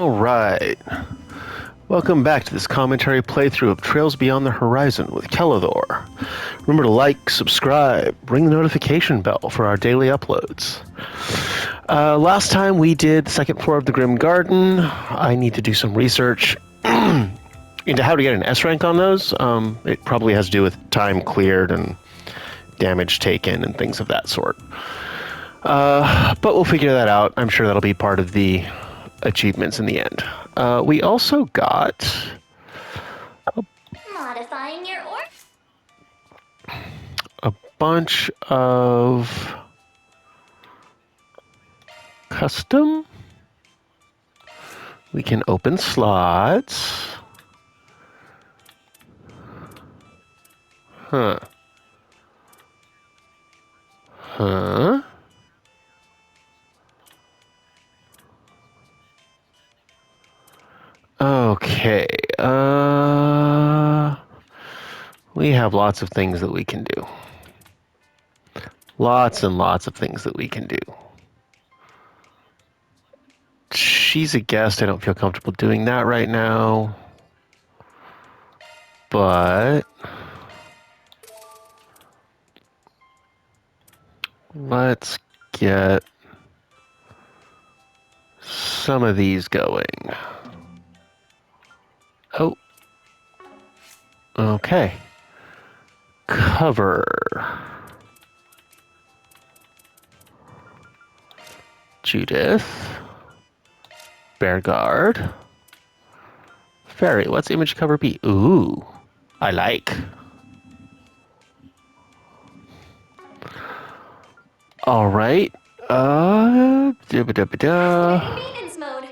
Alright, welcome back to this commentary playthrough of Trails Beyond the Horizon with Kellador. Remember to like, subscribe, ring the notification bell for our daily uploads. Last time we did the second floor of the Grim Garden. I need to do some research into how to get an S rank on those. It probably has to do with time cleared and damage taken and things of that sort. But we'll figure that out. I'm sure that'll be part of the achievements in the end. We also got modifying your a bunch of custom. We can open slots. Huh. Okay. We have lots of things that we can do. Lots and lots of things that we can do. She's a guest. I don't feel comfortable doing that right now. But let's get some of these going. Oh. Okay. Cover. Judith. Bear Guard. Fairy. What's image cover be? Ooh. I like. Alright. maintenance mode.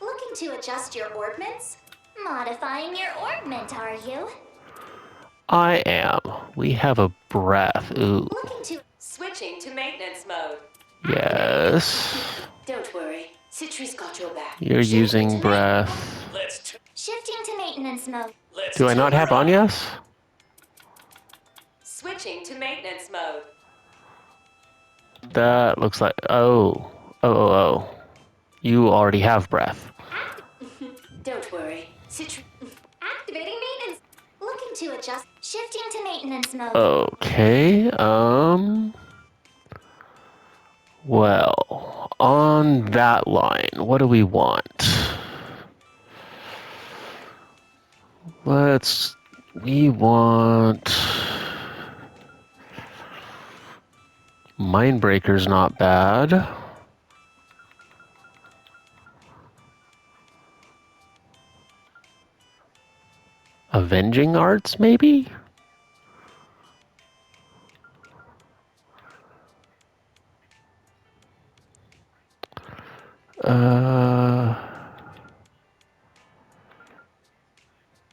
Looking to adjust your ordnance? Modifying your ordnance, are you? I am. We have a breath. Ooh. Switching to maintenance mode. Yes. Don't worry. Citri's got your back. You're using breath. Shifting to maintenance mode. Do I not have on yes? Switching to maintenance mode. That looks like... Oh. You already have breath. Don't worry. Activating maintenance. Looking to adjust. Shifting to maintenance mode. Okay, well, on that line, what do we want? We want... Mindbreaker's not bad. Avenging Arts, maybe?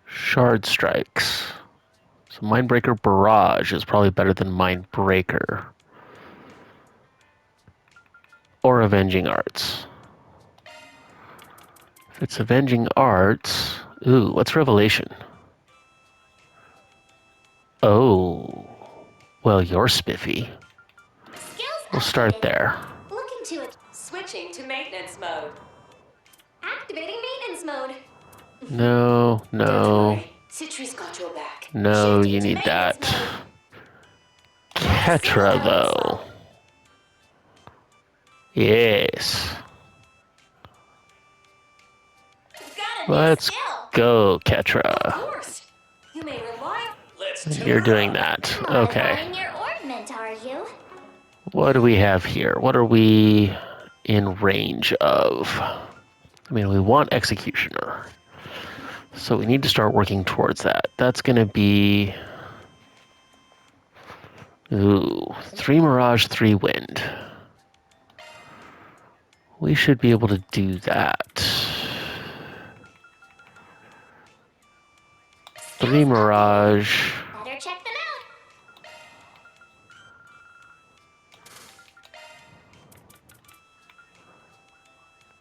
Shard Strikes. So Mindbreaker Barrage is probably better than Mindbreaker. Or Avenging Arts. If it's Avenging Arts... Ooh, what's Revelation? Oh. Well, you're spiffy. We'll start there. Looking to it. Switching to maintenance mode. Activating maintenance mode. No. Citri's got your back. No, Shifting you to need maintenance that. mode. Ketra, though. Yes. Let's go, Ketra. You may rely on... You're doing that. Okay. Modifying your ordnance, are you? What do we have here? What are we in range of? I mean, we want Executioner. So we need to start working towards that. That's going to be... Ooh, 3 Mirage, 3 Wind. We should be able to do that. 3 Mirage. Better check them out.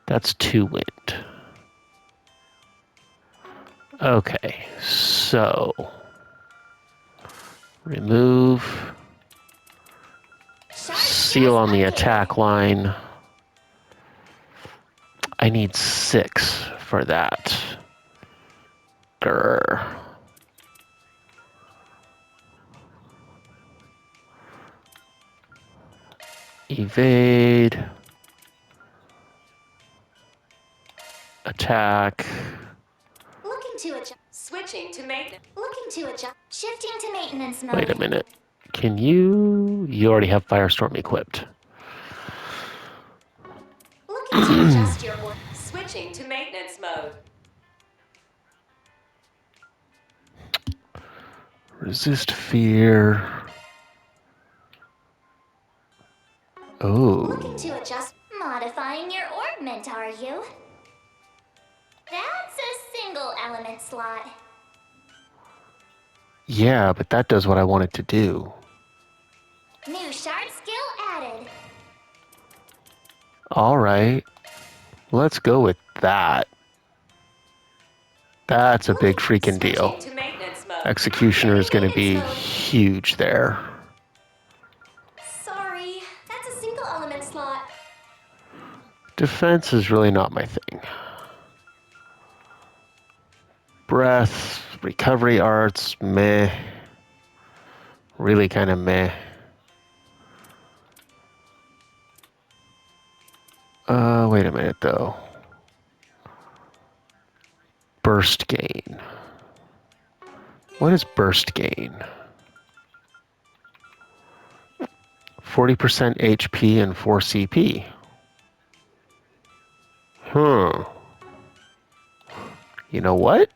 That's 2 Wind. Okay, so... Remove... Seal on the attack line. I need 6 for that. Grr. Evade. Attack. Looking to adjust. Switching to maintenance. Looking to adjust. Shifting to maintenance mode. Wait a minute. Can you... You already have Firestorm equipped. Looking to adjust your order. Switching to maintenance mode. Resist fear. Looking Oh. to adjust. Modifying your orbment, are you? That's a single element slot. Yeah, but that does what I want it to do. New shard skill added. Alright. Let's go with that. That's a big freaking deal. Switching to maintenance mode. Executioner is going to be Maintenance mode. huge there. Sorry, that's a single element slot. Defense is really not my thing. Breath, recovery arts, meh. Really kind of meh. Wait a minute though. Burst gain. What is burst gain? 40% HP and 4 CP. You know what?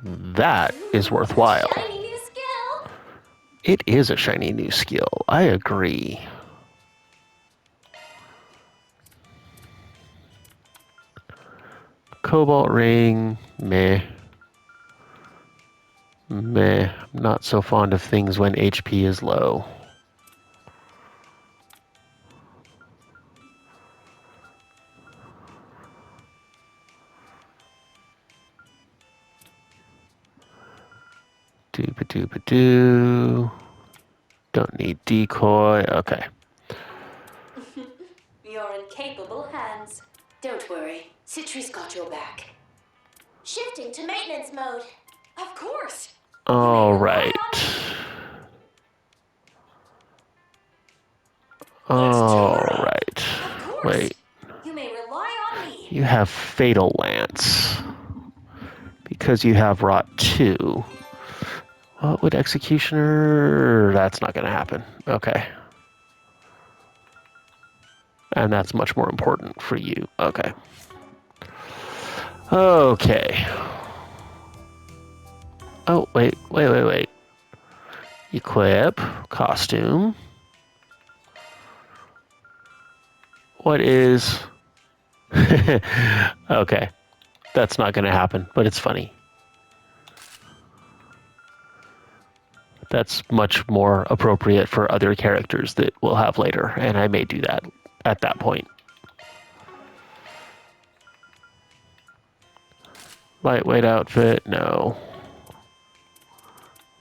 That is worthwhile. Shiny new skill. It is a shiny new skill. I agree. Cobalt ring, meh. Meh. I'm not so fond of things when HP is low. Dooba-dooba-doo. Don't need decoy. Okay. You're in capable hands. Don't worry. Citri's got your back. Shifting to maintenance mode. Of course. All right. All right. Of course. Wait. You may rely on me. You have Fatal Lance. Because you have Rot 2. What would Executioner... That's not going to happen. Okay. And that's much more important for you. Okay. Okay. Oh, wait. Equip. Costume. What is... Okay. That's not going to happen, but it's funny. That's much more appropriate for other characters that we'll have later, and I may do that at that point. Lightweight outfit, no.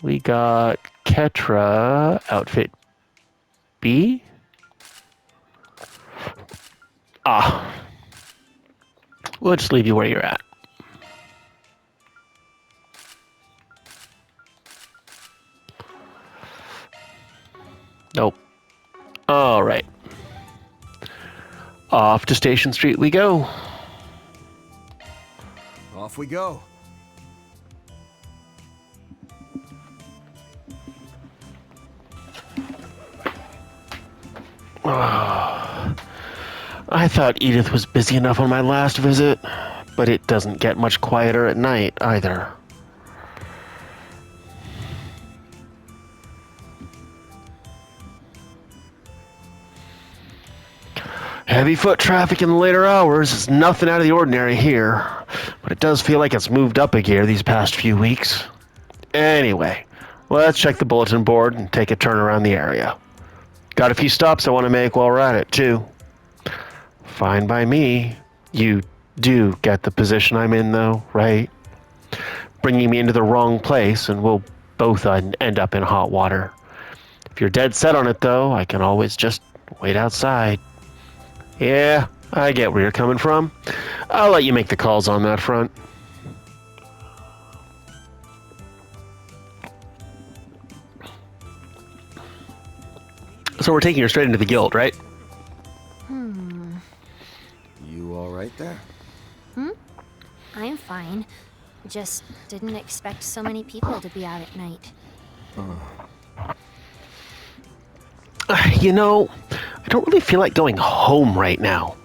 We got Ketra outfit B. We'll just leave you where you're at. Nope. All right. Off to Station Street we go. Off we go. I thought Edith was busy enough on my last visit, but it doesn't get much quieter at night either. Heavy foot traffic in the later hours is nothing out of the ordinary here, but it does feel like it's moved up a gear these past few weeks. Anyway, let's check the bulletin board and take a turn around the area. Got a few stops I want to make while we're at it, too. Fine by me. You do get the position I'm in, though, right? Bringing me into the wrong place, and we'll both end up in hot water. If you're dead set on it, though, I can always just wait outside. Yeah, I get where you're coming from. I'll let you make the calls on that front. So we're taking her straight into the guild, right? You all right there? I'm fine. Just didn't expect so many people to be out at night. You know, I don't really feel like going home right now.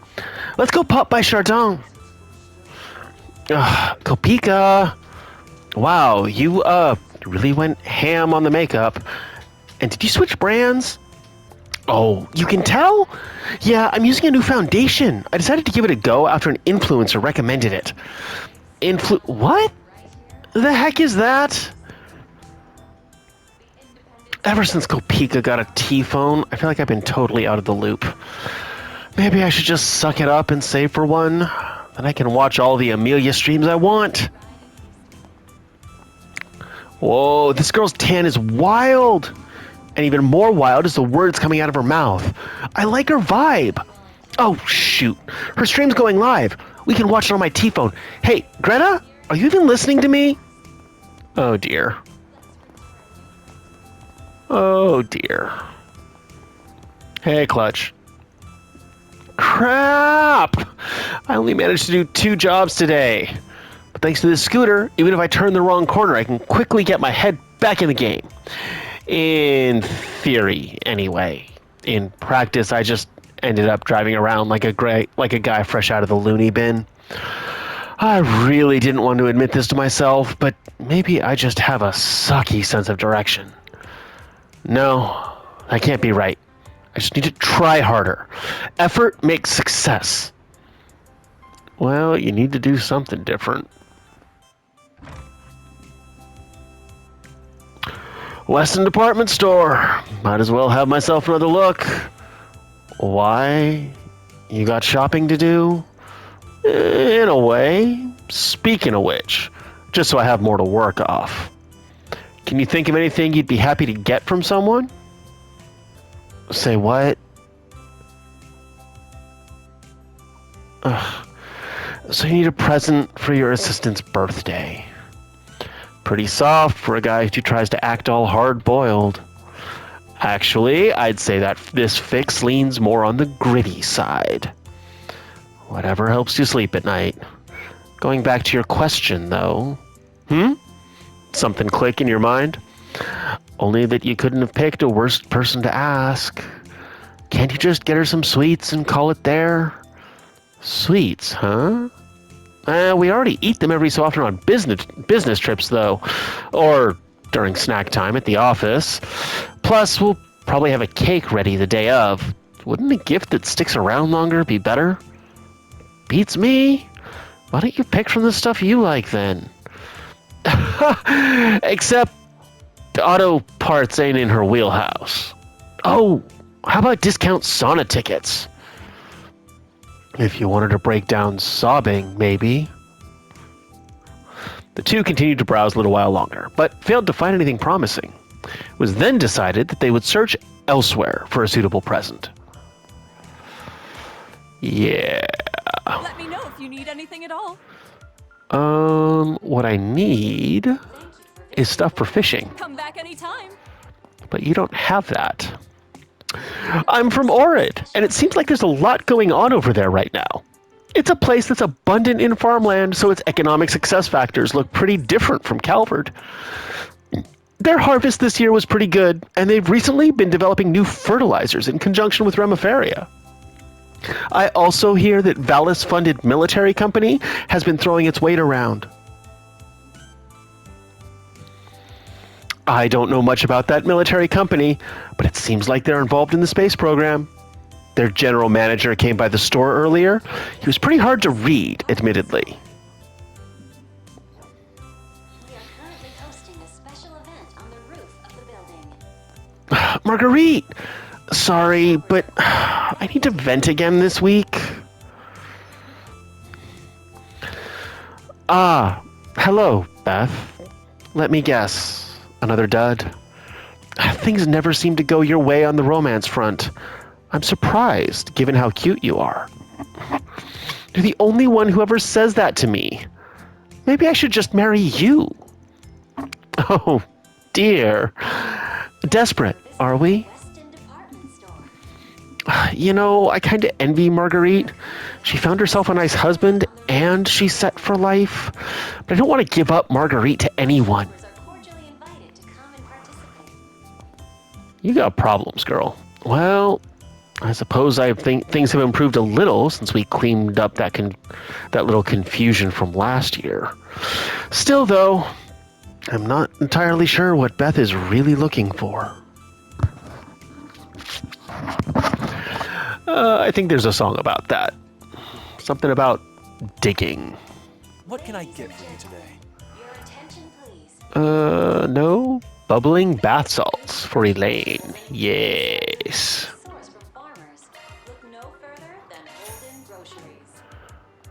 Let's go pop by Eschaton. Kopika. Wow, you really went ham on the makeup. And did you switch brands? Oh, you can tell? Yeah, I'm using a new foundation. I decided to give it a go after an influencer recommended it. What? The heck is that? Ever since Kopika got a T-phone, I feel like I've been totally out of the loop. Maybe I should just suck it up and save for one. Then I can watch all the Amelia streams I want. Whoa, this girl's tan is wild. And even more wild is the words coming out of her mouth. I like her vibe. Oh, shoot. Her stream's going live. We can watch it on my T-phone. Hey, Greta, are you even listening to me? Oh, dear. Oh, dear. Hey, Clutch. Crap! I only managed to do 2 jobs today. But thanks to this scooter, even if I turn the wrong corner, I can quickly get my head back in the game. In theory, anyway. In practice, I just ended up driving around like a guy fresh out of the loony bin. I really didn't want to admit this to myself, but maybe I just have a sucky sense of direction. No, that can't be right. I just need to try harder. Effort makes success. Well, you need to do something different. Weston Department Store. Might as well have myself another look. Why? You got shopping to do? In a way. Speaking of which, just so I have more to work off. Can you think of anything you'd be happy to get from someone? Say what? Ugh. So you need a present for your assistant's birthday. Pretty soft for a guy who tries to act all hard-boiled. Actually, I'd say that this fix leans more on the gritty side. Whatever helps you sleep at night. Going back to your question, though. Something click in your mind? Only that you couldn't have picked a worse person to ask. Can't you just get her some sweets and call it there? Sweets, huh? We already eat them every so often on business trips, though. Or during snack time at the office. Plus, we'll probably have a cake ready the day of. Wouldn't a gift that sticks around longer be better? Beats me. Why don't you pick from the stuff you like, then? Except auto parts ain't in her wheelhouse. Oh, how about discount sauna tickets? If you wanted to break down sobbing, maybe. The two continued to browse a little while longer, but failed to find anything promising. It was then decided that they would search elsewhere for a suitable present. Yeah. Let me know if you need anything at all. What I need is stuff for fishing. Come back anytime. But you don't have that. I'm from Orid, and it seems like there's a lot going on over there right now. It's a place that's abundant in farmland, so its economic success factors look pretty different from Calvard. Their harvest this year was pretty good, and they've recently been developing new fertilizers in conjunction with Remiferia. I also hear that Valis-funded military company has been throwing its weight around. I don't know much about that military company, but it seems like they're involved in the space program. Their general manager came by the store earlier. He was pretty hard to read, admittedly. We are currently hosting a special event on the roof of the building. Marguerite! Sorry, but I need to vent again this week. Hello, Beth. Let me guess. Another dud? Things never seem to go your way on the romance front. I'm surprised, given how cute you are. You're the only one who ever says that to me. Maybe I should just marry you. Oh, dear. Desperate, are we? Weston department store. You know, I kind of envy Marguerite. She found herself a nice husband, and she's set for life. But I don't want to give up Marguerite to anyone. Members are cordially invited to come and participate. You got problems, girl. Well, I suppose I think things have improved a little since we cleaned up that little confusion from last year. Still, though, I'm not entirely sure what Beth is really looking for. I think there's a song about that. Something about digging. What can I get for you today? Your attention, please. No. Bubbling bath salts for Elaine. Yes. Source from farmers. Look no further than Holden Groceries.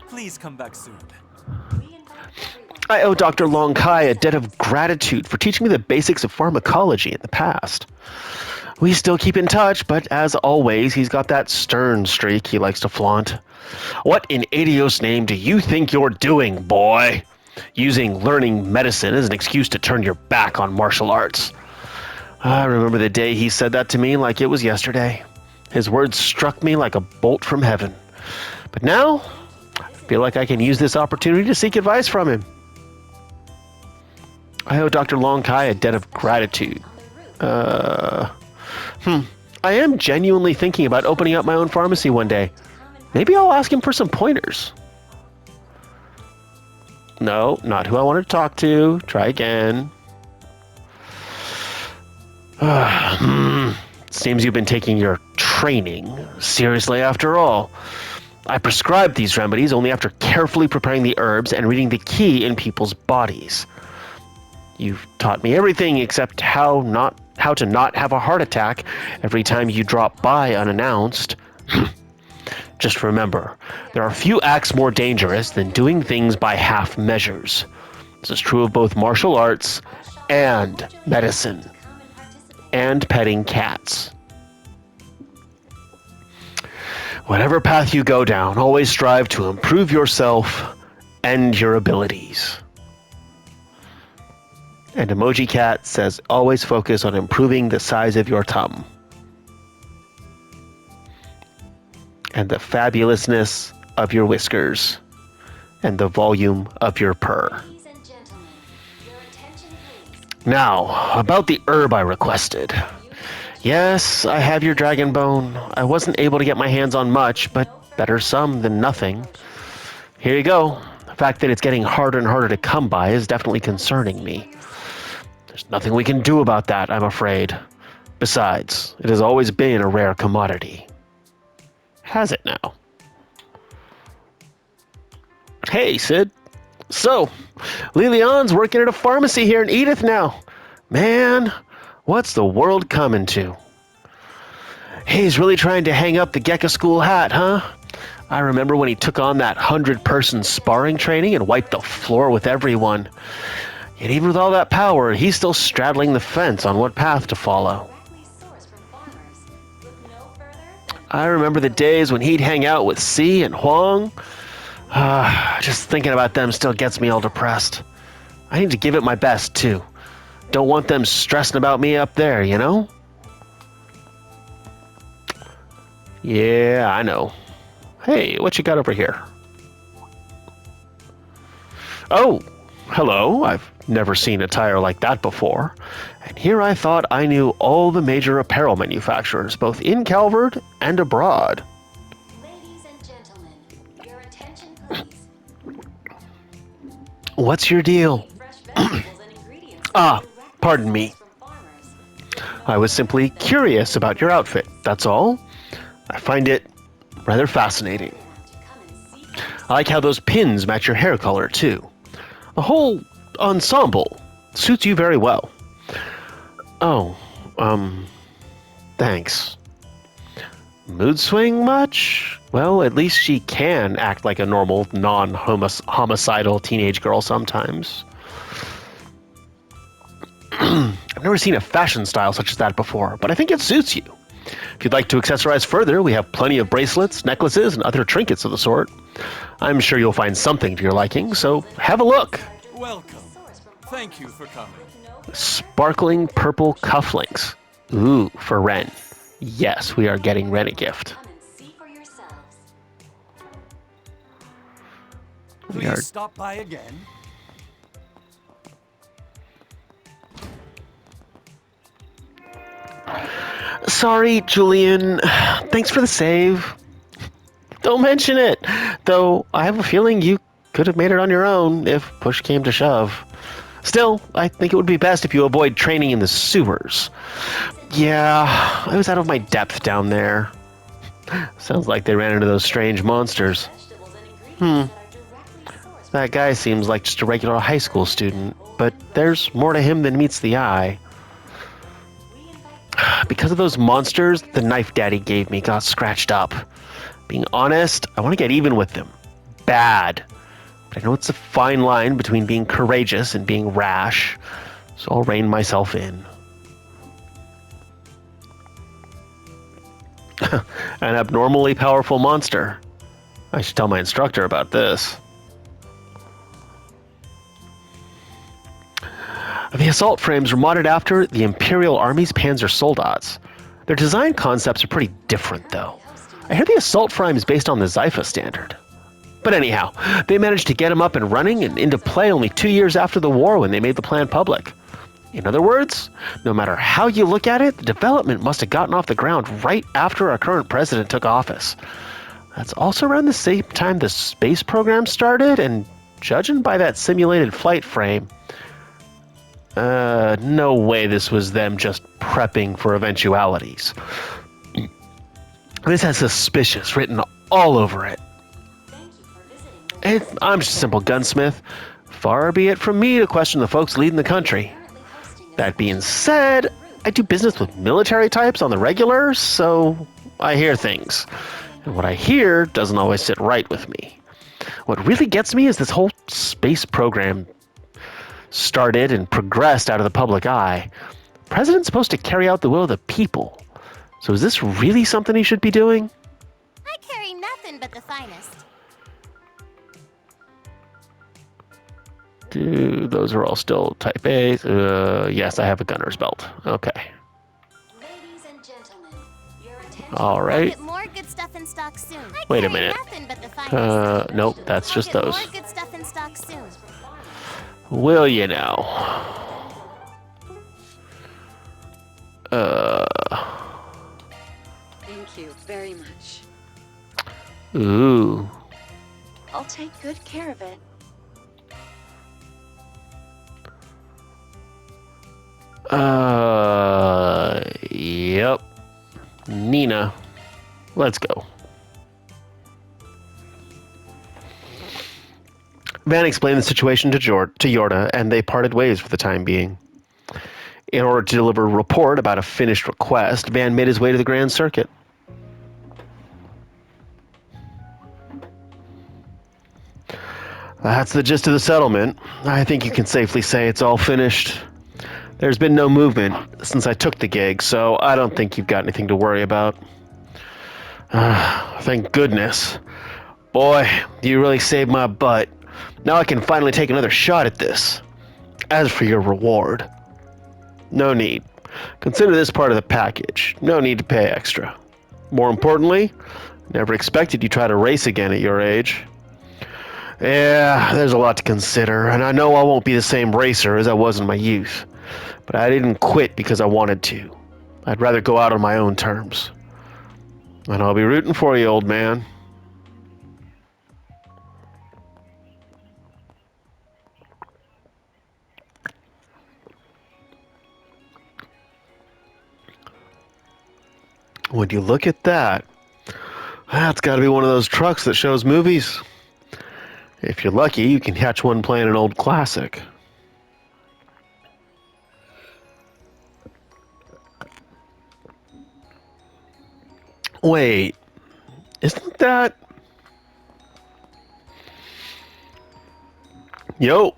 Please come back soon. We invite everyone. I owe Dr. Long Kai a debt of gratitude for teaching me the basics of pharmacology in the past. We still keep in touch, but as always, he's got that stern streak he likes to flaunt. What in Adios name do you think you're doing, boy? Using learning medicine as an excuse to turn your back on martial arts. I remember the day he said that to me like it was yesterday. His words struck me like a bolt from heaven. But now, I feel like I can use this opportunity to seek advice from him. I owe Dr. Long Kai a debt of gratitude. I am genuinely thinking about opening up my own pharmacy one day. Maybe I'll ask him for some pointers. No, not who I wanted to talk to. Try again. Seems you've been taking your training seriously after all. I prescribed these remedies only after carefully preparing the herbs and reading the key in people's bodies. You've taught me everything except how to not have a heart attack every time you drop by unannounced. Just remember, there are few acts more dangerous than doing things by half measures. This is true of both martial arts and medicine, and petting cats. Whatever path you go down, always strive to improve yourself and your abilities. And Emoji Cat says, always focus on improving the size of your tum. And the fabulousness of your whiskers. And the volume of your purr. Ladies and gentlemen, your attention, please. Now, about the herb I requested. Yes, I have your dragon bone. I wasn't able to get my hands on much, but better some than nothing. Here you go. The fact that it's getting harder and harder to come by is definitely concerning me. There's nothing we can do about that, I'm afraid. Besides, it has always been a rare commodity. Has it now? Hey, Sid. So, Lilian's working at a pharmacy here in Edith now. Man, what's the world coming to? He's really trying to hang up the Gecko School hat, huh? I remember when he took on that 100-person sparring training and wiped the floor with everyone. Yet even with all that power, he's still straddling the fence on what path to follow. Directly sourced from farmers. Look no further than I remember the days when he'd hang out with C and Huang. Just thinking about them still gets me all depressed. I need to give it my best, too. Don't want them stressing about me up there, you know? Yeah, I know. Hey, what you got over here? Oh, hello. I've never seen attire like that before. And here I thought I knew all the major apparel manufacturers, both in Calvert and abroad. Ladies and gentlemen, your attention, please. What's your deal? fresh vegetables and ingredients. Pardon me. From farmers. I was simply curious about your outfit, that's all. I find it rather fascinating. To come and see. I like how those pins match your hair color, too. The whole ensemble suits you very well. Oh, thanks. Mood swing much? Well, at least she can act like a normal, non-homicidal teenage girl sometimes. I've never seen a fashion style such as that before, but I think it suits you. If you'd like to accessorize further, we have plenty of bracelets, necklaces, and other trinkets of the sort. I'm sure you'll find something to your liking, so have a look. Welcome. Thank you for coming. Sparkling purple cufflinks. Ooh, for Ren. Yes, we are getting Ren a gift. Come and see for yourselves. We are Please stop by again. sorry, Julian. Thanks for the save. Don't mention it. Though I have a feeling you could have made it on your own if push came to shove. Still, I think it would be best if you avoid training in the sewers. Yeah, I was out of my depth down there. Sounds like they ran into those strange monsters. Vegetables and ingredients that are directly sourced from That guy seems like just a regular high school student, but there's more to him than meets the eye. Because of those monsters, the knife Daddy gave me got scratched up. Being honest, I want to get even with them. Bad. But I know it's a fine line between being courageous and being rash, so I'll rein myself in. An abnormally powerful monster. I should tell my instructor about this. The assault frames were modded after the Imperial Army's Panzer Soldats. Their design concepts are pretty different, though. I hear the assault frame is based on the Zypha standard. But anyhow, they managed to get them up and running and into play only 2 years after the war when they made the plan public. In other words, no matter how you look at it, the development must have gotten off the ground right after our current president took office. That's also around the same time the space program started, and judging by that simulated flight frame, no way this was them just prepping for eventualities. This has suspicious written all over it. Thank you for visiting the I'm just a simple gunsmith. Far be it from me to question the folks leading the country. currently hosting That being said, I do business with military types on the regular, so I hear things. And what I hear doesn't always sit right with me. What really gets me is this whole space program started and progressed out of the public eye. The president's supposed to carry out the will of the people. So is this really something he should be doing? I carry nothing but the finest. Dude, those are all still type A's. Yes, I have a gunner's belt. Okay. Ladies and gentlemen, your attention. All I'll right. get more good stuff in stock soon. I Wait a carry minute. Nothing but the finest. Nope, that's just I'll get those. more good stuff in stock soon. Will you now? Thank you very much. Ooh. I'll take good care of it. Yep. Nina, let's go. Van explained the situation to Yorda, and they parted ways for the time being. In order to deliver a report about a finished request, Van made his way to the Grand Circuit. That's the gist of the settlement. I think you can safely say it's all finished. There's been no movement since I took the gig, so I don't think you've got anything to worry about. Thank goodness. Boy, you really saved my butt. Now I can finally take another shot at this. As for your reward, no need. Consider this part of the package. No need to pay extra. More importantly, never expected you try to race again at your age. Yeah, there's a lot to consider, and I know I won't be the same racer as I was in my youth. But I didn't quit because I wanted to. I'd rather go out on my own terms. And I'll be rooting for you, old man. Would you look at that? That's got to be one of those trucks that shows movies. If you're lucky, you can catch one playing an old classic. Wait, isn't that... Yo,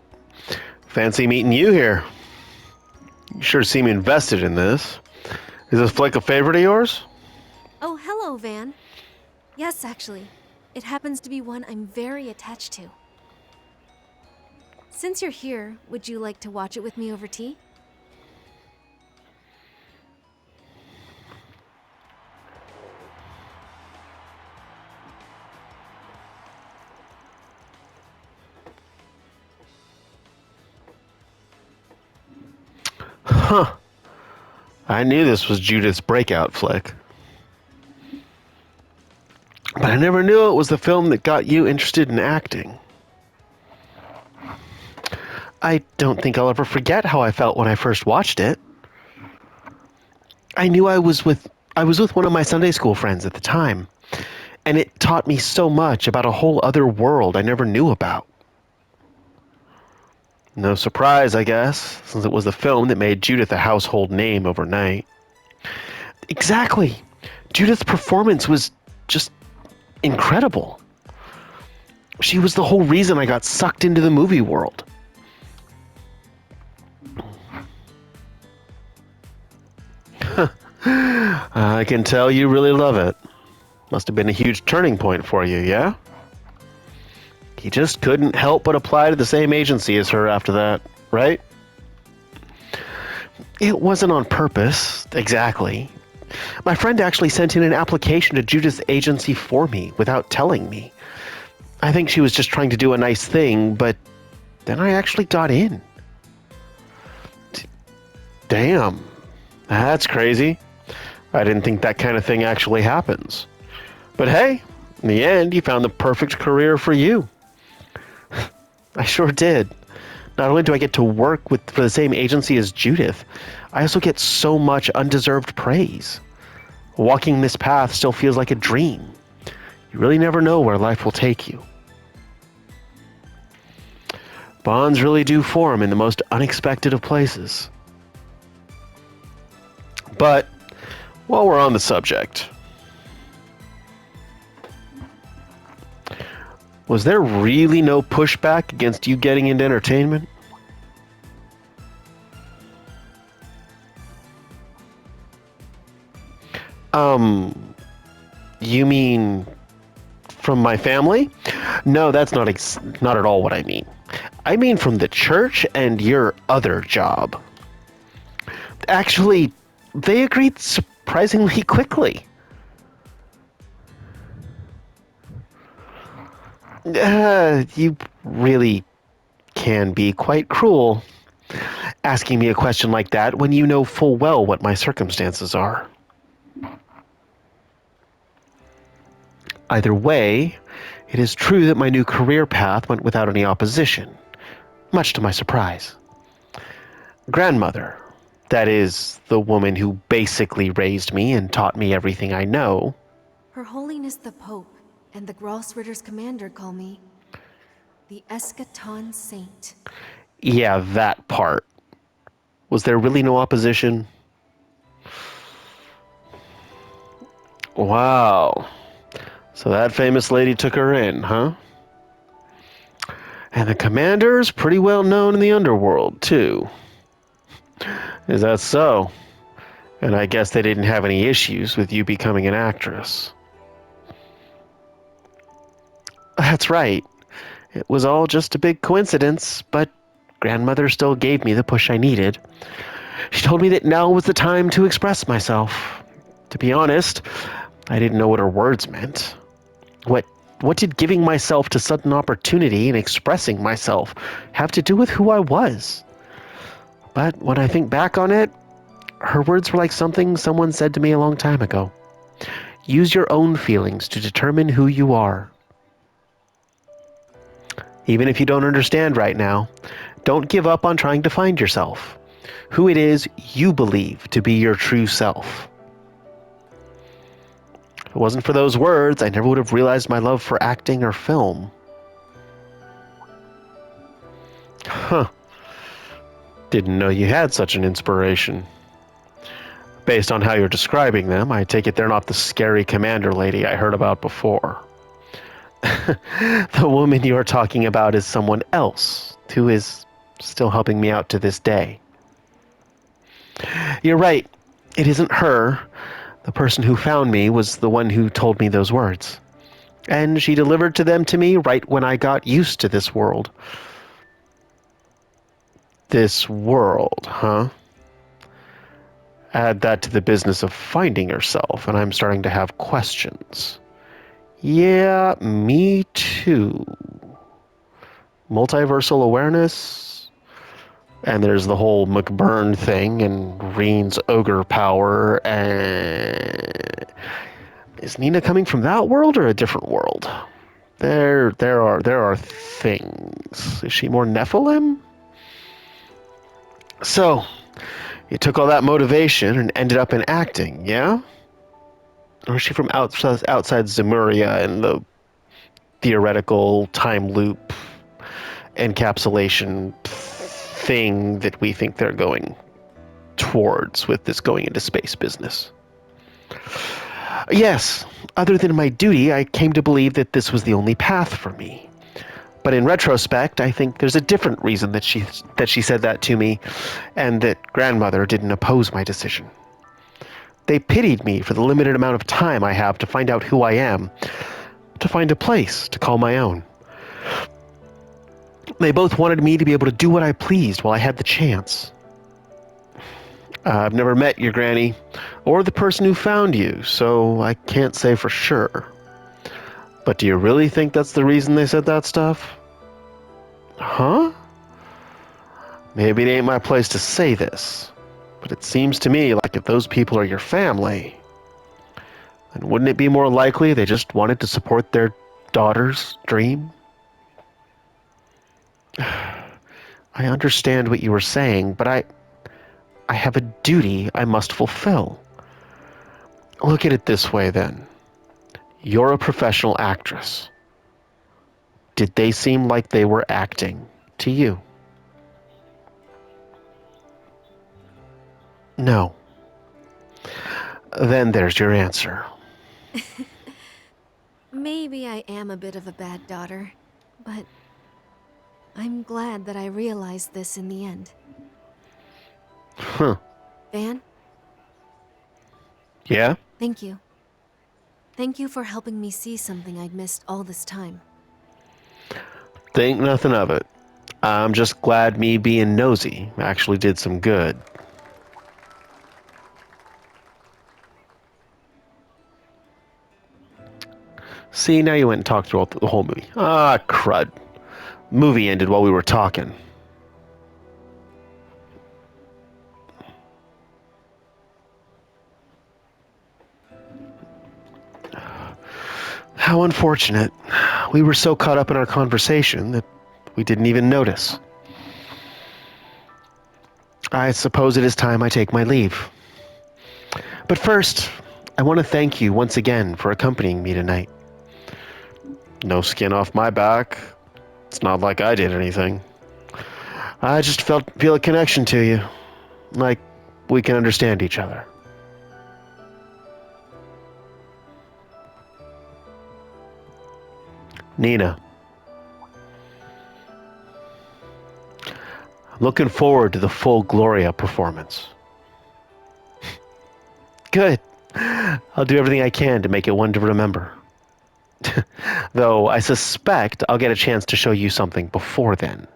fancy meeting you here. You sure seem invested in this. Is this flick a favorite of yours? Yes, actually. It happens to be one I'm very attached to. Since you're here, would you like to watch it with me over tea? Huh. I knew this was Judith's breakout flick. But I never knew it was the film that got you interested in acting. I don't think I'll ever forget how I felt when I first watched it. I knew I was with one of my Sunday school friends at the time, and it taught me so much about a whole other world I never knew about. No surprise, I guess, since it was the film that made Judith a household name overnight. Exactly. Judith's performance was just incredible. She was the whole reason I got sucked into the movie world. I can tell you really love it. Must have been a huge turning point for you, yeah? You just couldn't help but apply to the same agency as her after that, right? It wasn't on purpose, exactly. My friend actually sent in an application to Judith's agency for me without telling me. I think she was just trying to do a nice thing, but then I actually got in. Damn, that's crazy. I didn't think that kind of thing actually happens. But hey, in the end, you found the perfect career for you. I sure did. Not only do I get to work for the same agency as Judith, I also get so much undeserved praise. Walking this path still feels like a dream. You really never know where life will take you. Bonds really do form in the most unexpected of places. But while we're on the subject, was there really no pushback against you getting into entertainment? You mean from my family? No, that's not at all what I mean. I mean from the church and your other job. Actually, they agreed surprisingly quickly. You really can be quite cruel, asking me a question like that when you know full well what my circumstances are. Either way, it is true that my new career path went without any opposition, much to my surprise. Grandmother, that is, the woman who basically raised me and taught me everything I know. Her Holiness the Pope and the Grossritter's commander call me the Eschaton Saint. Yeah, that part. Was there really no opposition? Wow. So that famous lady took her in, huh? And the commander's pretty well known in the underworld, too. Is that so? And I guess they didn't have any issues with you becoming an actress. That's right. It was all just a big coincidence, but Grandmother still gave me the push I needed. She told me that now was the time to express myself. To be honest, I didn't know what her words meant. What did giving myself to sudden opportunity and expressing myself have to do with who I was? But when I think back on it, her words were like something someone said to me a long time ago. Use your own feelings to determine who you are. Even if you don't understand right now, don't give up on trying to find yourself, who it is you believe to be your true self. If it wasn't for those words, I never would have realized my love for acting or film. Huh. Didn't know you had such an inspiration. Based on how you're describing them, I take it they're not the scary commander lady I heard about before. The woman you're talking about is someone else, who is still helping me out to this day. You're right. It isn't her. The person who found me was the one who told me those words. And she delivered them to me right when I got used to this world. This world, huh? Add that to the business of finding herself, and I'm starting to have questions. Yeah, me too. Multiversal awareness? And there's the whole McBurn thing and Reen's ogre power. And is Nina coming from that world or a different world? There are things. Is she more Nephilim? So, you took all that motivation and ended up in acting, yeah? Or is she from outside Zemuria and the theoretical time loop encapsulation thing that we think they're going towards with this going into space business? Yes, other than my duty, I came to believe that this was the only path for me. But in retrospect, I think there's a different reason that she said that to me, and that grandmother didn't oppose my decision. They pitied me for the limited amount of time I have to find out who I am, to find a place to call my own. They both wanted me to be able to do what I pleased while I had the chance. I've never met your granny, or the person who found you, so I can't say for sure. But do you really think that's the reason they said that stuff? Huh? Maybe it ain't my place to say this, but it seems to me like if those people are your family, then wouldn't it be more likely they just wanted to support their daughter's dream? I understand what you were saying, but I have a duty I must fulfill. Look at it this way, then. You're a professional actress. Did they seem like they were acting to you? No. Then there's your answer. Maybe I am a bit of a bad daughter, but I'm glad that I realized this in the end. Huh. Van, Yeah? thank you. Thank you for helping me see something I'd missed all this time. Think nothing of it. I'm just glad me being nosy actually did some good. See, now you went and talked through the whole movie. Ah, crud. Movie ended while we were talking. How unfortunate. We were so caught up in our conversation that we didn't even notice. I suppose it is time I take my leave. But first, I want to thank you once again for accompanying me tonight. No skin off my back. It's not like I did anything. I just feel a connection to you. Like we can understand each other. Nina. I'm looking forward to the full Gloria performance. Good. I'll do everything I can to make it one to remember. Though I suspect I'll get a chance to show you something before then.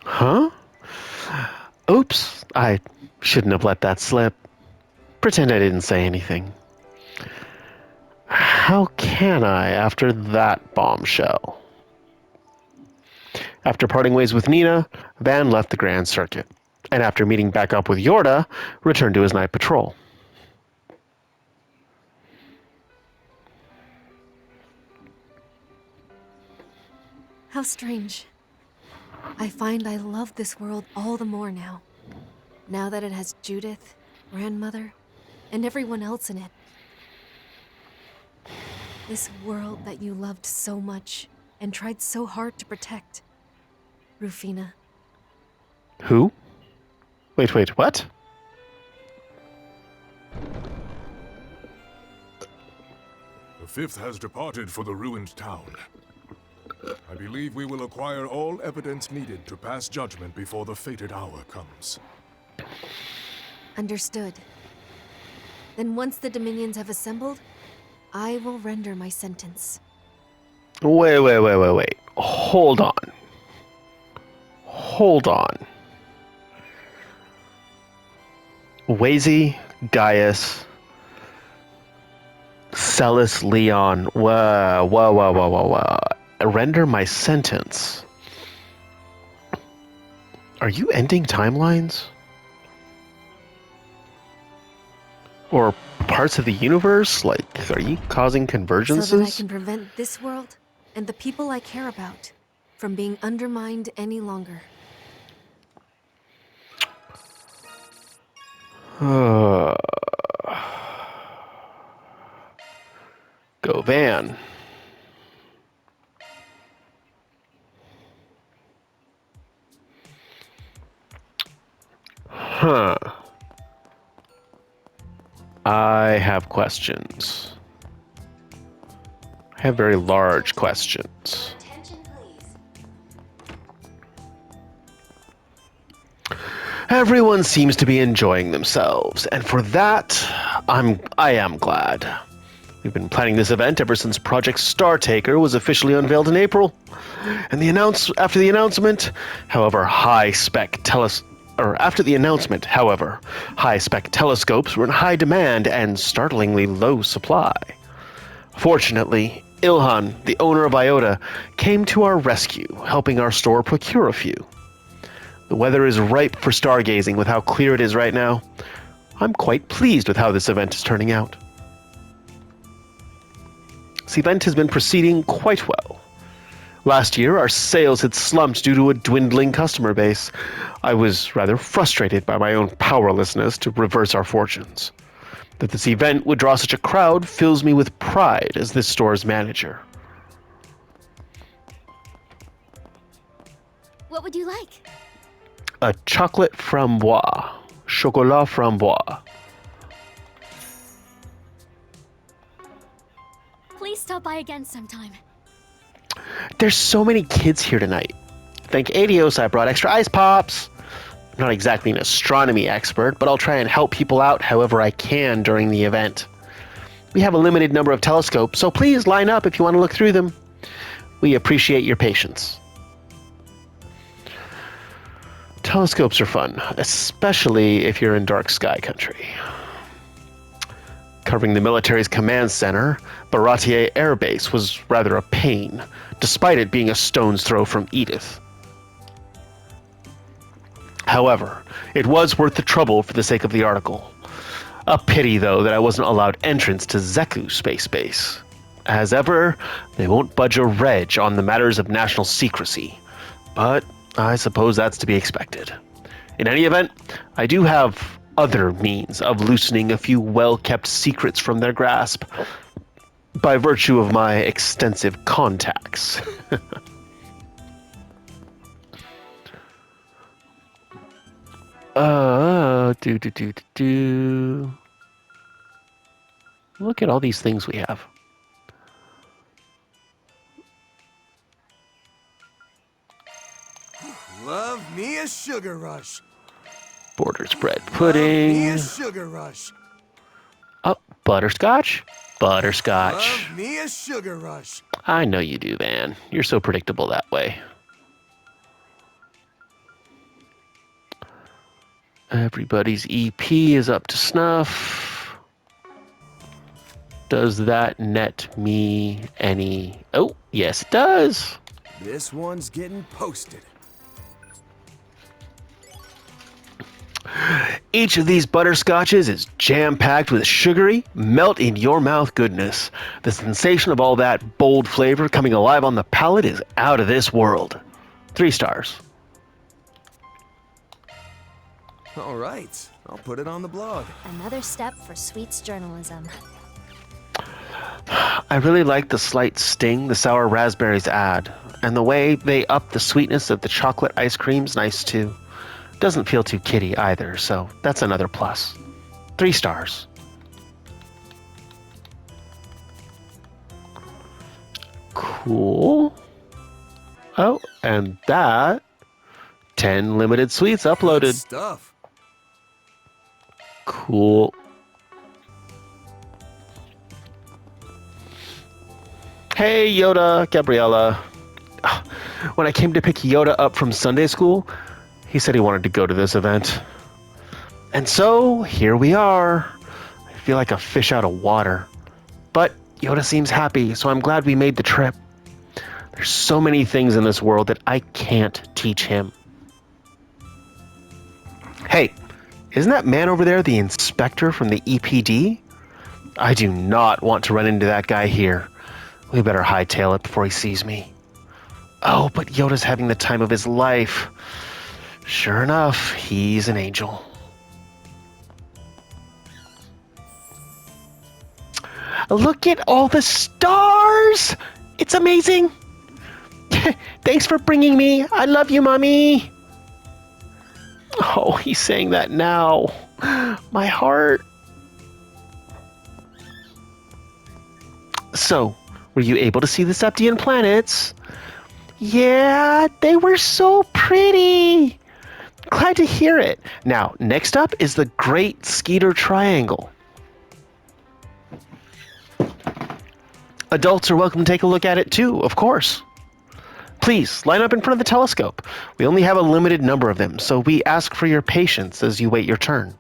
Huh? Oops, I shouldn't have let that slip. Pretend I didn't say anything. How can I after that bombshell? After parting ways with Nina, Van left the Grand Circuit, and after meeting back up with Yorda, returned to his night patrol. How strange. I find I love this world all the more now. Now that it has Judith, grandmother, and everyone else in it. This world that you loved so much and tried so hard to protect. Rufina. Who? Wait, what? The Fifth has departed for the ruined town. I believe we will acquire all evidence needed to pass judgment before the fated hour comes. Understood. Then once the Dominions have assembled, I will render my sentence. Wait. Hold on. Wazy, Gaius, Celis, Leon. Whoa. Render my sentence. Are you ending timelines? Or parts of the universe? Like, are you causing convergences? So that I can prevent this world and the people I care about from being undermined any longer. Go Van. Huh. I have questions. I have very large questions. Attention, please. Everyone seems to be enjoying themselves, and for that, I am glad. We've been planning this event ever since Project Startaker was officially unveiled in April, and after the announcement, however, high-spec telescopes were in high demand and startlingly low supply. Fortunately, Ilhan, the owner of Iota, came to our rescue, helping our store procure a few. The weather is ripe for stargazing with how clear it is right now. I'm quite pleased with how this event is turning out. This event has been proceeding quite well. Last year, our sales had slumped due to a dwindling customer base. I was rather frustrated by my own powerlessness to reverse our fortunes. That this event would draw such a crowd fills me with pride as this store's manager. What would you like? A chocolate framboise. Chocolat framboise. Please stop by again sometime. There's so many kids here tonight. Thank Adios, I brought extra ice pops. I'm not exactly an astronomy expert, but I'll try and help people out however I can during the event. We have a limited number of telescopes, so please line up if you want to look through them. We appreciate your patience. Telescopes are fun, especially if you're in dark sky country. Covering the military's command center, Baratier Air Base was rather a pain, despite it being a stone's throw from Edith. However, it was worth the trouble for the sake of the article. A pity, though, that I wasn't allowed entrance to Zeku Space Base. As ever, they won't budge a reg on the matters of national secrecy, but I suppose that's to be expected. In any event, I do have other means of loosening a few well-kept secrets from their grasp, by virtue of my extensive contacts. Look at all these things we have. Love me a sugar rush. Border spread Love me pudding. a sugar rush. Oh, butterscotch? Butterscotch. Love me a sugar rush. I know you do, Van. You're so predictable that way. Everybody's EP is up to snuff. Does that net me any... Oh, yes it does. This one's getting posted. Each of these butterscotches is jam-packed with sugary, melt-in-your-mouth goodness. The sensation of all that bold flavor coming alive on the palate is out of this world. 3 stars. All right, I'll put it on the blog. Another step for sweets journalism. I really like the slight sting the sour raspberries add, and the way they up the sweetness of the chocolate ice cream's nice too. Doesn't feel too kiddie either, so that's another plus. 3 stars. Cool. Oh, and that 10 limited sweets uploaded. Good stuff. Cool. Hey, Yoda, Gabriella. When I came to pick Yoda up from Sunday school, he said he wanted to go to this event. And so, here we are. I feel like a fish out of water. But Yoda seems happy, so I'm glad we made the trip. There's so many things in this world that I can't teach him. Hey, isn't that man over there the inspector from the EPD? I do not want to run into that guy here. We better hightail it before he sees me. Oh, but Yoda's having the time of his life. Sure enough, he's an angel. Look at all the stars! It's amazing! Thanks for bringing me. I love you, Mommy. Oh, he's saying that now. My heart. So, were you able to see the Septian planets? Yeah, they were so pretty. Glad to hear it. Now, next up is the Great Skeeter Triangle. Adults are welcome to take a look at it too, of course. Please, line up in front of the telescope. We only have a limited number of them, so we ask for your patience as you wait your turn.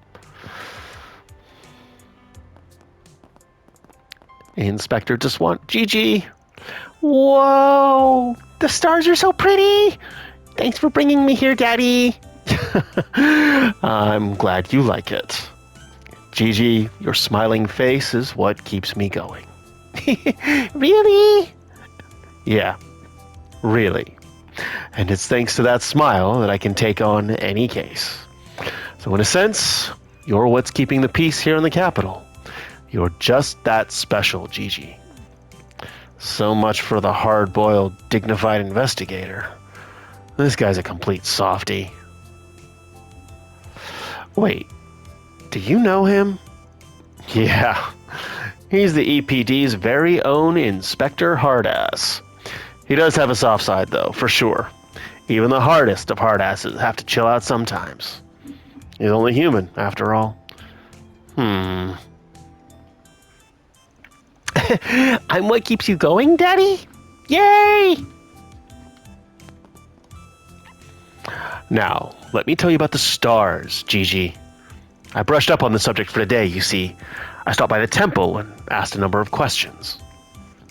Inspector Deswant. Gigi. Whoa! The stars are so pretty! Thanks for bringing me here, Daddy. I'm glad you like it. Gigi, your smiling face is what keeps me going. Really? Yeah, really. And it's thanks to that smile that I can take on any case. So in a sense, you're what's keeping the peace here in the capital. You're just that special, Gigi. So much for the hard-boiled, dignified investigator. This guy's a complete softie. Wait, do you know him? Yeah, he's the EPD's very own Inspector Hardass. He does have a soft side, though, for sure. Even the hardest of hardasses have to chill out sometimes. He's only human, after all. I'm what keeps you going, Daddy? Yay! Now, let me tell you about the stars, Gigi. I brushed up on the subject for today, you see. I stopped by the temple and asked a number of questions.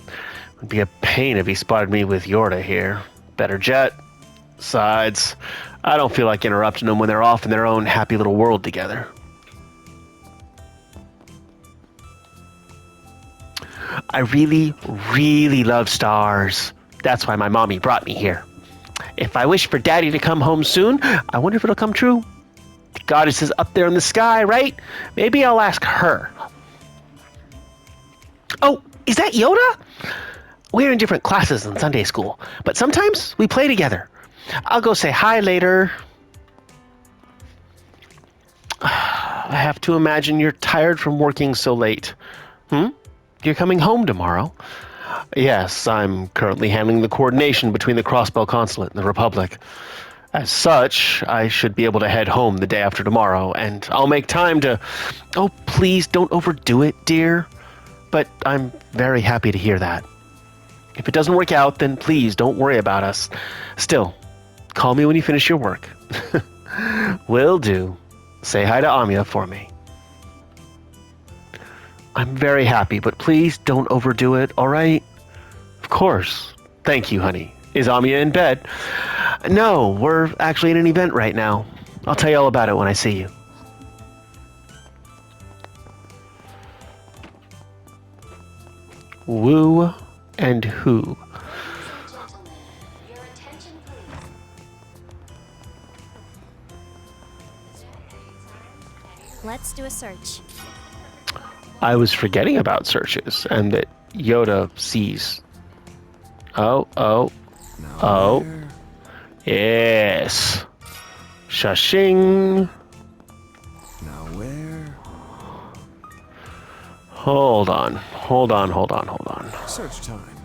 It would be a pain if he spotted me with Yorda here. Better jet. Besides, I don't feel like interrupting them when they're off in their own happy little world together. I really, really love stars. That's why my mommy brought me here. If I wish for Daddy to come home soon, I wonder if it'll come true. The goddess is up there in the sky, right? Maybe I'll ask her. Oh, is that Yoda? We're in different classes in Sunday school, but sometimes we play together. I'll go say hi later. I have to imagine you're tired from working so late. You're coming home tomorrow? Yes, I'm currently handling the coordination between the Crossbell Consulate and the Republic. As such, I should be able to head home the day after tomorrow, and I'll make time to... Oh, please don't overdo it, dear. But I'm very happy to hear that. If it doesn't work out, then please don't worry about us. Still, call me when you finish your work. Will do. Say hi to Anya for me. I'm very happy, but please don't overdo it, all right? Of course. Thank you, honey. Is Anya in bed? No, we're actually in an event right now. I'll tell you all about it when I see you. Woo and who? Let's do a search. I was forgetting about searches and that Yoda sees. Oh. Now Yes. Shashing. Now where? Hold on. Search time.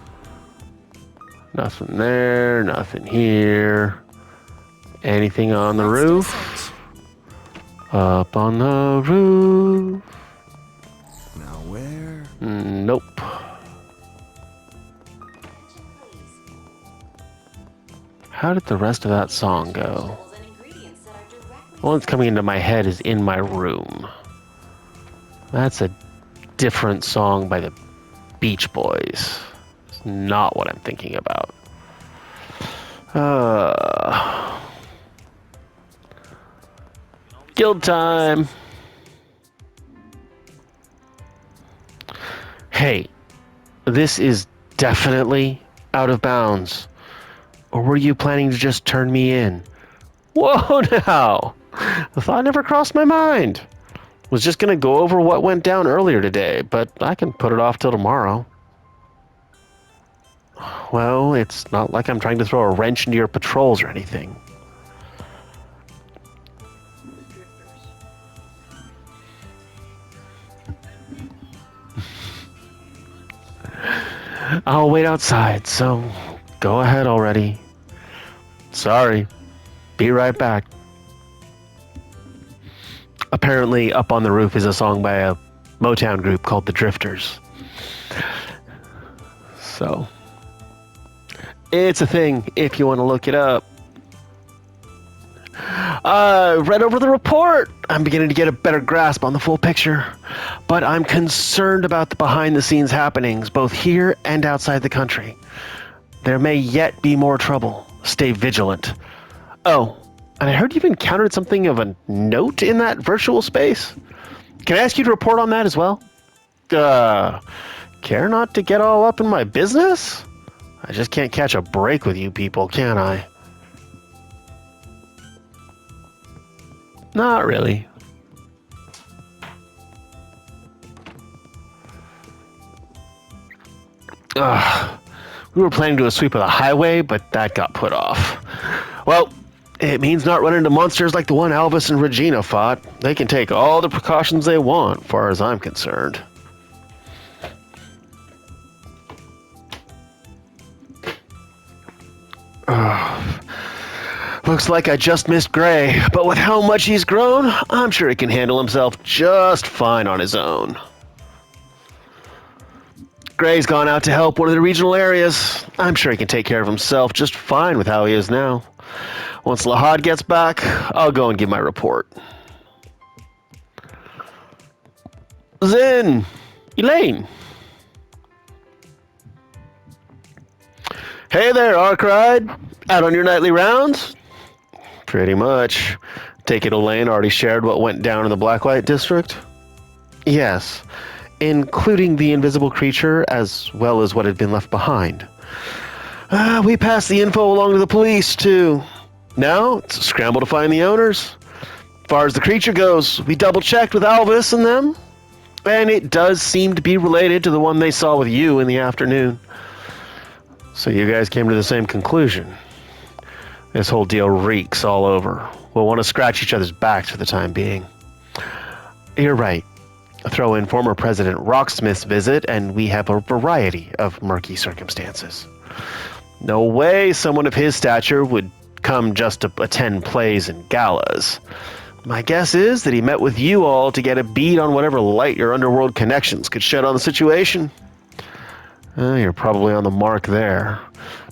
Nothing there, nothing here. Anything on the Let's do a roof? search. Up on the roof. Now where? Nope. How did the rest of that song go? The one that's coming into my head is In My Room. That's a different song by the Beach Boys. It's not what I'm thinking about. Guild time. Hey, this is definitely out of bounds. Or were you planning to just turn me in? Whoa now! The thought never crossed my mind. Was just gonna go over what went down earlier today, but I can put it off till tomorrow. Well, it's not like I'm trying to throw a wrench into your patrols or anything. I'll wait outside, so go ahead already. Sorry. Be right back. Apparently, Up on the Roof is a song by a Motown group called the Drifters. So, it's a thing if you want to look it up. Read over the report. I'm beginning to get a better grasp on the full picture, but I'm concerned about the behind-the-scenes happenings, both here and outside the country. There may yet be more trouble. Stay vigilant. Oh, and I heard you've encountered something of a note in that virtual space. Can I ask you to report on that as well? Care not to get all up in my business? I just can't catch a break with you people, can I? Not really. We were planning to do a sweep of the highway, but that got put off. Well, it means not running into monsters like the one Elvis and Regina fought. They can take all the precautions they want, far as I'm concerned. Looks like I just missed Gray, but with how much he's grown, I'm sure he can handle himself just fine on his own. Gray's gone out to help one of the regional areas. I'm sure he can take care of himself just fine with how he is now. Once Lahad gets back, I'll go and give my report. Zin! Elaine! Hey there, Arkride! Out on your nightly rounds? Pretty much. Take it Elaine already shared what went down in the Blacklight District? Yes, including the invisible creature as well as what had been left behind. We passed the info along to the police, too. Now, it's a scramble to find the owners. As far as the creature goes, we double-checked with Alvis and them, and it does seem to be related to the one they saw with you in the afternoon. So you guys came to the same conclusion. This whole deal reeks all over. We'll want to scratch each other's backs for the time being. You're right. Throw in former President Rocksmith's visit, and we have a variety of murky circumstances. No way someone of his stature would come just to attend plays and galas. My guess is that he met with you all to get a bead on whatever light your underworld connections could shed on the situation. You're probably on the mark there.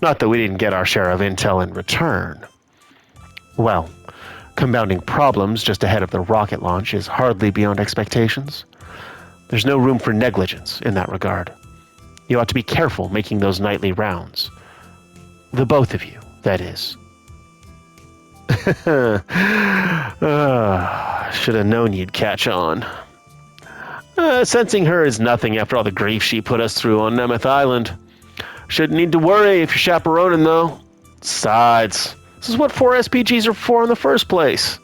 Not that we didn't get our share of intel in return. Well, compounding problems just ahead of the rocket launch is hardly beyond expectations. There's no room for negligence in that regard. You ought to be careful making those nightly rounds. The both of you, that is. Should have known you'd catch on. Sensing her is nothing after all the grief she put us through on Nemeth Island. Shouldn't need to worry if you're chaperoning, though. Besides, this is what 4 SPGs are for in the first place.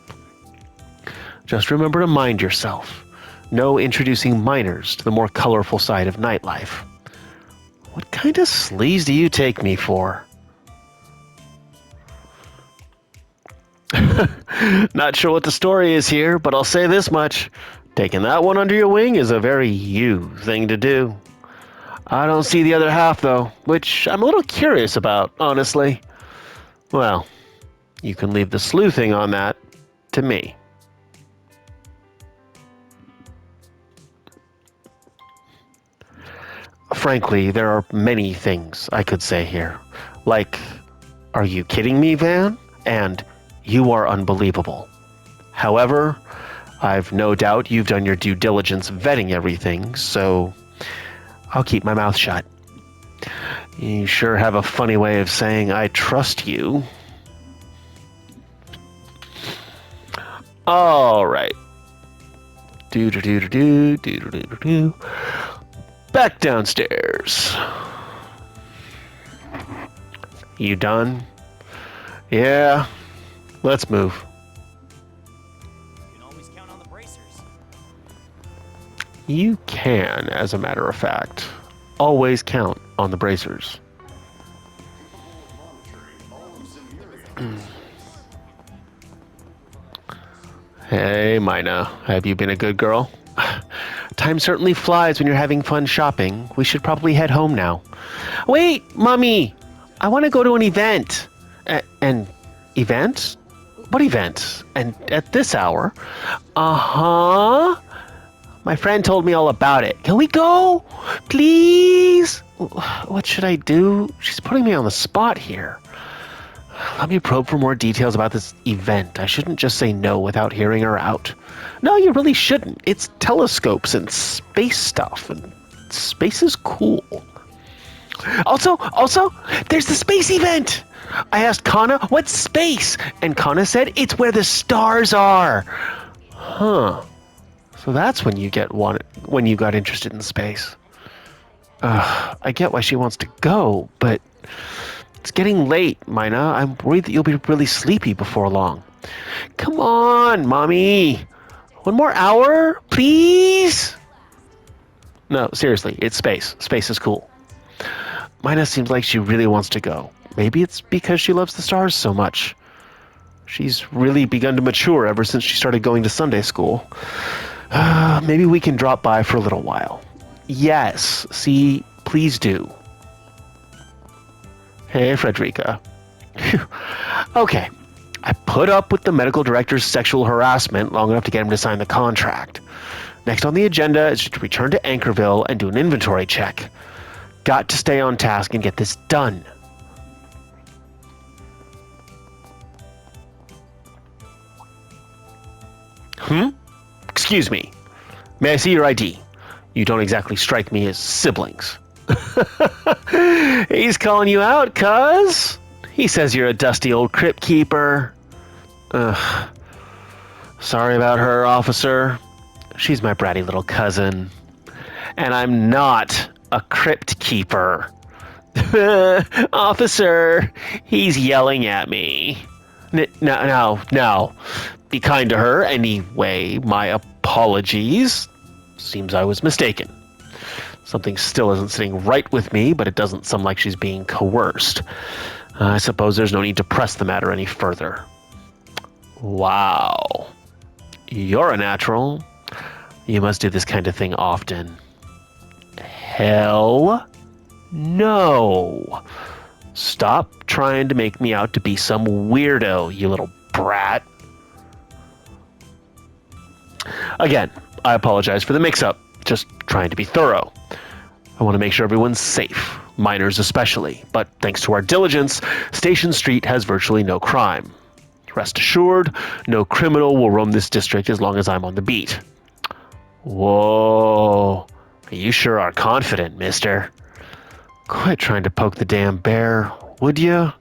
Just remember to mind yourself. No introducing minors to the more colorful side of nightlife. What kind of sleaze do you take me for? Not sure what the story is here, but I'll say this much. Taking that one under your wing is a very you thing to do. I don't see the other half, though, which I'm a little curious about, honestly. Well, you can leave the sleuthing on that to me. frankly, there are many things I could say here. Like, are you kidding me, Van? And you are unbelievable. However, I've no doubt you've done your due diligence vetting everything, so I'll keep my mouth shut. You sure have a funny way of saying I trust you. All right. Do. Back downstairs. You done? Yeah. Let's move. You can always count on the bracers. You can, as a matter of fact, always count on the bracers. Hey, Mina, have you been a good girl? Time certainly flies when you're having fun shopping. We should probably head home now. Wait, Mommy! I want to go to an event. An event? What event? And at this hour? Uh-huh. My friend told me all about it. Can we go? Please? What should I do? She's putting me on the spot here. Let me probe for more details about this event. I shouldn't just say no without hearing her out. No, you really shouldn't. It's telescopes and space stuff, and space is cool. Also, there's the space event! I asked Kana, what's space? And Kana said, it's where the stars are. Huh. So that's when you got interested in space. I get why she wants to go, but it's getting late, Mina. I'm worried that you'll be really sleepy before long. Come on, Mommy. One more hour, please? No, seriously, it's space. Space is cool. Mina seems like she really wants to go. Maybe it's because she loves the stars so much. She's really begun to mature ever since she started going to Sunday school. Maybe we can drop by for a little while. Yes, see, please do. Hey, Frederica. Okay, I put up with the medical director's sexual harassment long enough to get him to sign the contract. Next on the agenda is to return to Anchorville and do an inventory check. Got to stay on task and get this done. Excuse me. May I see your ID? You don't exactly strike me as siblings. He's calling you out, cuz. He says you're a dusty old crypt keeper. Ugh. Sorry about her, officer. She's my bratty little cousin. And I'm not a crypt keeper. Officer, he's yelling at me. No. Be kind to her anyway. My apologies. Seems I was mistaken. Something still isn't sitting right with me, but it doesn't sound like she's being coerced. I suppose there's no need to press the matter any further. Wow. You're a natural. You must do this kind of thing often. Hell no. Stop trying to make me out to be some weirdo, you little brat. Again, I apologize for the mix-up. Just trying to be thorough. I want to make sure everyone's safe, minors especially, but thanks to our diligence, Station Street has virtually no crime. Rest assured, no criminal will roam this district as long as I'm on the beat. Whoa, you sure are confident, mister. Quit trying to poke the damn bear, would you?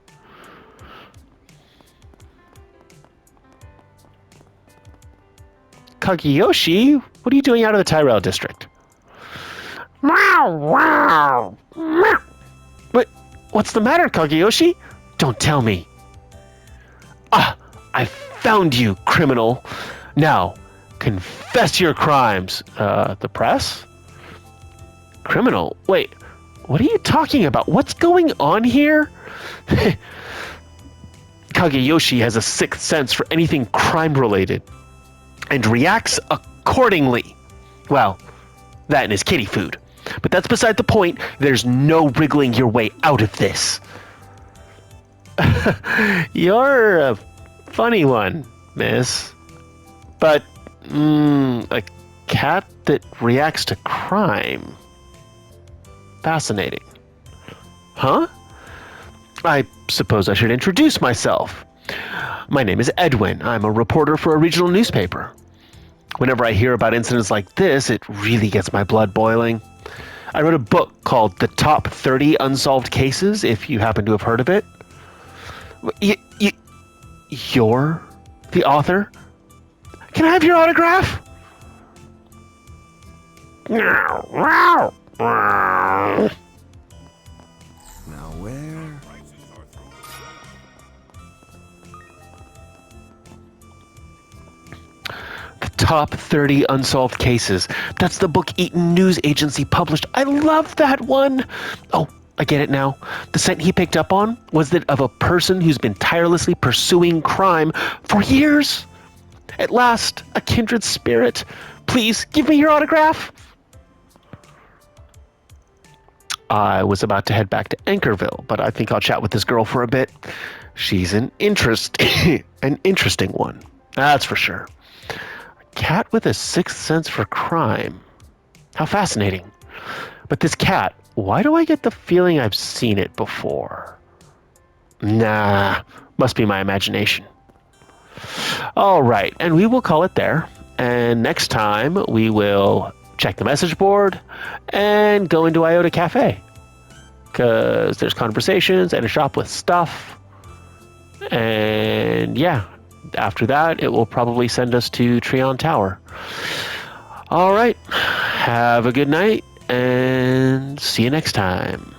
Kageyoshi, what are you doing out of the Tyrell district? Wow. What's the matter, Kageyoshi? Don't tell me. I found you, criminal. Now, confess your crimes. The press? Criminal? Wait, what are you talking about? What's going on here? Kageyoshi has a sixth sense for anything crime-related and reacts accordingly. Well, that and his kitty food. But that's beside the point. There's no wriggling your way out of this. You're a funny one, miss. But, a cat that reacts to crime. Fascinating. Huh? I suppose I should introduce myself. My name is Edwin. I'm a reporter for a regional newspaper. Whenever I hear about incidents like this, it really gets my blood boiling. I wrote a book called The Top 30 Unsolved Cases, if you happen to have heard of it. You're the author? Can I have your autograph? Now where? The Top 30 Unsolved Cases. That's the book Eaton News Agency published. I love that one. Oh, I get it now. The scent he picked up on was that of a person who's been tirelessly pursuing crime for years. At last, a kindred spirit. Please, give me your autograph. I was about to head back to Anchorville, but I think I'll chat with this girl for a bit. She's an interesting one. That's for sure. A cat with a sixth sense for crime. How fascinating. But this cat, why do I get the feeling I've seen it before? Nah, must be my imagination. All right, and we will call it there. And next time, we will check the message board and go into Iota Cafe. Because there's conversations and a shop with stuff. And yeah, after that, it will probably send us to Treon Tower. All right, have a good night and see you next time.